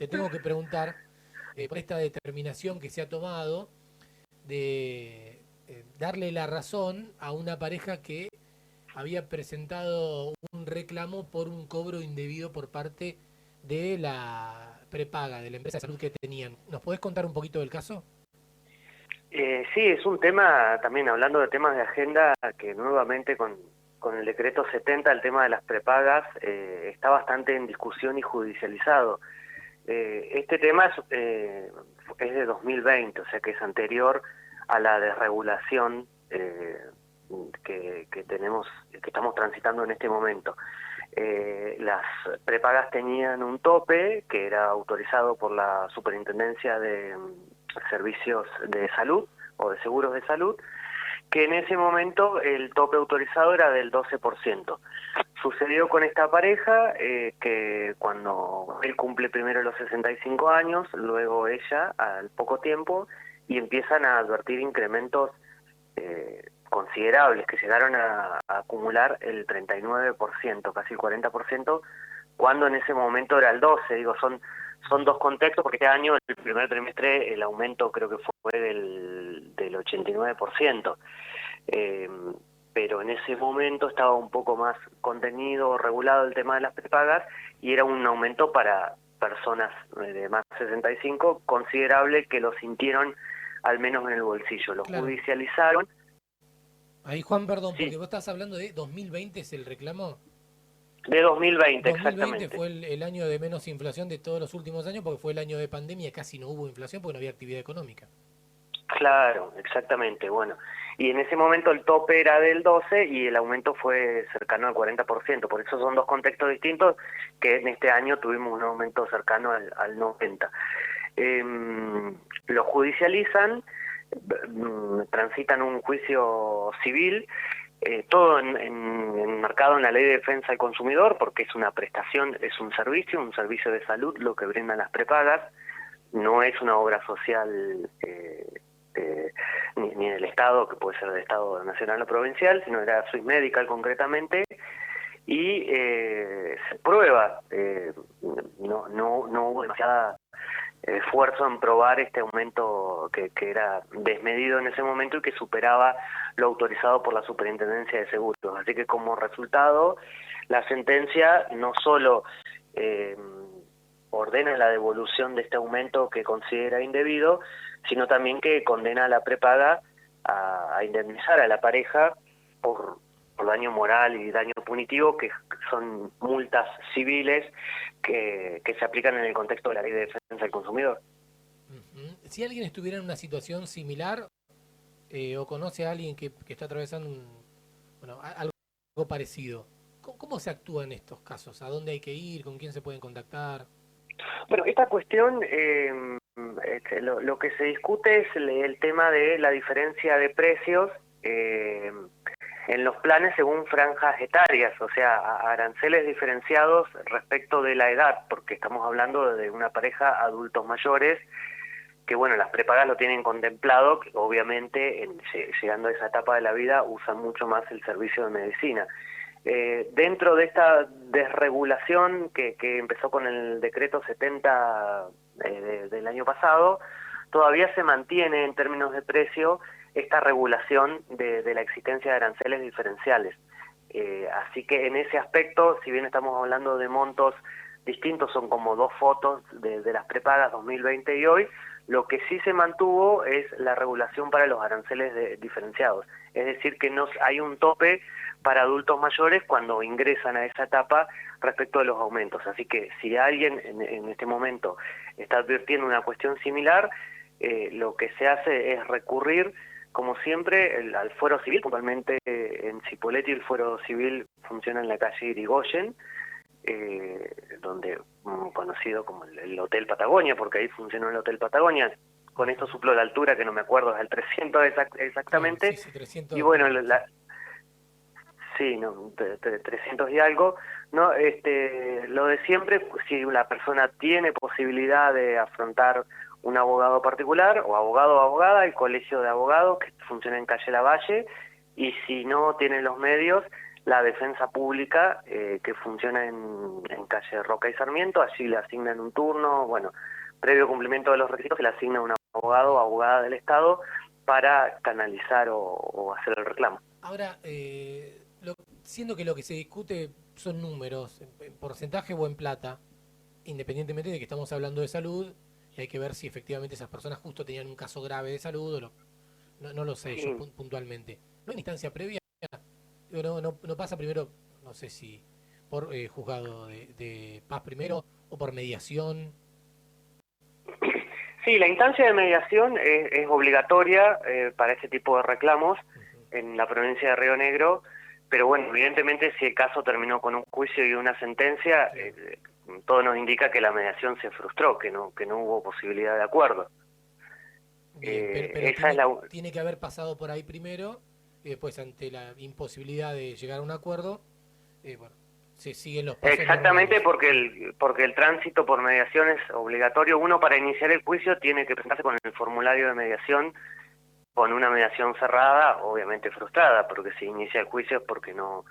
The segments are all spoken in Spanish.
te tengo que preguntar por esta determinación que se ha tomado de darle la razón a una pareja que había presentado un reclamo por un cobro indebido por parte de la prepaga, de la empresa de salud que tenían. ¿Nos podés contar un poquito del caso? Sí, es un tema, también hablando de temas de agenda, que nuevamente con el decreto 70, el tema de las prepagas, está bastante en discusión y judicializado. Este tema es de 2020, o sea que es anterior a la desregulación que tenemos, que estamos transitando en este momento. Las prepagas tenían un tope que era autorizado por la Superintendencia de Servicios de Salud o de Seguros de Salud, que en ese momento el tope autorizado era del 12%. Sucedió con esta pareja que cuando él cumple primero los 65 años, luego ella al poco tiempo, y empiezan a advertir incrementos considerables que llegaron a acumular el 39%, casi el 40%, cuando en ese momento era el 12%. Digo, son dos contextos, porque este año, el primer trimestre, el aumento creo que fue del 89%. Pero en ese momento estaba un poco más contenido, regulado el tema de las prepagas, y era un aumento para personas de más de 65 considerable, que lo sintieron al menos en el bolsillo. Lo Claro. judicializaron. Ahí, Juan, perdón, porque Sí, vos estás hablando de 2020 es el reclamo. de 2020 2020 exactamente. fue el año de menos inflación de todos los últimos años porque fue el año de pandemia, casi no hubo inflación porque no había actividad económica. Claro, exactamente. Bueno, y en ese momento el tope era del 12 y el aumento fue cercano al 40%. Por eso son dos contextos distintos, que en este año tuvimos un aumento cercano al 90. Lo judicializan, transitan un juicio civil, todo enmarcado en la Ley de Defensa del Consumidor, porque es una prestación, es un servicio de salud lo que brindan las prepagas, no es una obra social ni del Estado, que puede ser del Estado nacional o provincial, sino era Swiss Medical concretamente, y se prueba, no hubo demasiada esfuerzo en probar este aumento que era desmedido en ese momento y que superaba lo autorizado por la Superintendencia de Seguros. Así que como resultado, la sentencia no solo ordena la devolución de este aumento que considera indebido, sino también que condena a la prepaga a indemnizar a la pareja por daño moral y daño punitivo, que son multas civiles que se aplican en el contexto de la Ley de Defensa del Consumidor. Si alguien estuviera en una situación similar o conoce a alguien que está atravesando algo parecido, ¿cómo se actúa en estos casos? ¿A dónde hay que ir? ¿Con quién se pueden contactar? Bueno, esta cuestión, lo que se discute es el tema de la diferencia de precios en los planes según franjas etarias, o sea, aranceles diferenciados respecto de la edad, porque estamos hablando de una pareja adultos mayores, que bueno, las prepagas lo tienen contemplado, que obviamente llegando a esa etapa de la vida usan mucho más el servicio de medicina. Dentro de esta desregulación que empezó con el decreto 70 del año pasado, todavía se mantiene en términos de precio esta regulación de la existencia de aranceles diferenciales. Así que en ese aspecto, si bien estamos hablando de montos distintos, son como dos fotos de las prepagas 2020 y hoy, lo que sí se mantuvo es la regulación para los aranceles diferenciados. Es decir, que no hay un tope para adultos mayores cuando ingresan a esa etapa respecto de los aumentos. Así que si alguien en este momento está advirtiendo una cuestión similar, lo que se hace es recurrir, como siempre, al fuero civil. Puntualmente en Cipolletti el fuero civil funciona en la calle Irigoyen, donde conocido como el Hotel Patagonia, porque ahí funcionó el Hotel Patagonia. Con esto suplo la altura, que no me acuerdo, es el 300 Claro, exactamente. sí, 300 Y bueno, metros. sí, no, 300 y algo. No, lo de siempre, si la persona tiene posibilidad de afrontar un abogado particular o abogado o abogada, el colegio de abogados que funciona en calle Lavalle, y si no tienen los medios, la defensa pública que funciona en calle Roca y Sarmiento. Allí le asignan un turno, bueno, previo cumplimiento de los requisitos se le asigna un abogado o abogada del Estado para canalizar o hacer el reclamo. Ahora, siendo que lo que se discute son números, en porcentaje o en plata, independientemente de que estamos hablando de salud, y hay que ver si efectivamente esas personas justo tenían un caso grave de salud no lo sé yo Sí. puntualmente. ¿No hay instancia previa? Digo, no pasa primero, no sé si por juzgado de paz primero o por mediación. Sí, la instancia de mediación es obligatoria para ese tipo de reclamos en la provincia de Río Negro, pero bueno, evidentemente si el caso terminó con un juicio y una sentencia, todo nos indica que la mediación se frustró, que no hubo posibilidad de acuerdo. Bien, pero Esa es la... tiene que haber pasado por ahí primero y después ante la imposibilidad de llegar a un acuerdo, bueno, se siguen los pasos Exactamente, normales. porque el tránsito por mediación es obligatorio. Uno, para iniciar el juicio tiene que presentarse con el formulario de mediación, con una mediación cerrada, obviamente frustrada, porque si inicia el juicio es porque no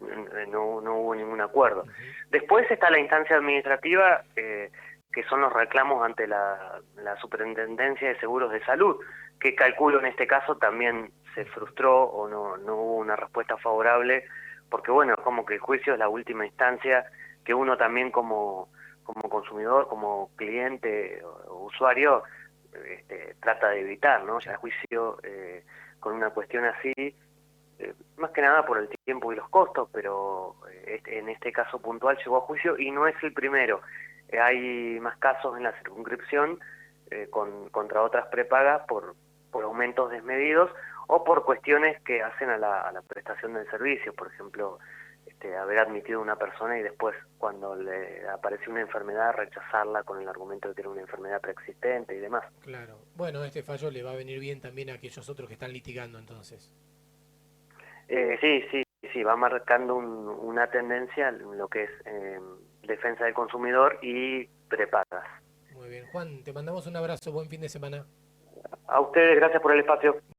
hubo ningún acuerdo. Después está la instancia administrativa, que son los reclamos ante la Superintendencia de Seguros de Salud, que calculo en este caso también se frustró o no hubo una respuesta favorable, porque bueno, como que el juicio es la última instancia que uno también como consumidor, como cliente o usuario, trata de evitar, ¿no? Ya el juicio con una cuestión así, más que nada por el tiempo y los costos, pero en este caso puntual llegó a juicio y no es el primero. Hay más casos en la circunscripción contra otras prepagas por aumentos desmedidos o por cuestiones que hacen a la prestación del servicio. Por ejemplo, haber admitido a una persona y después cuando le aparece una enfermedad rechazarla con el argumento de que era una enfermedad preexistente y demás. Claro. Bueno, este fallo le va a venir bien también a aquellos otros que están litigando entonces. Sí, va marcando una tendencia en lo que es defensa del consumidor y prepagas. Muy bien. Juan, te mandamos un abrazo, buen fin de semana. A ustedes, gracias por el espacio.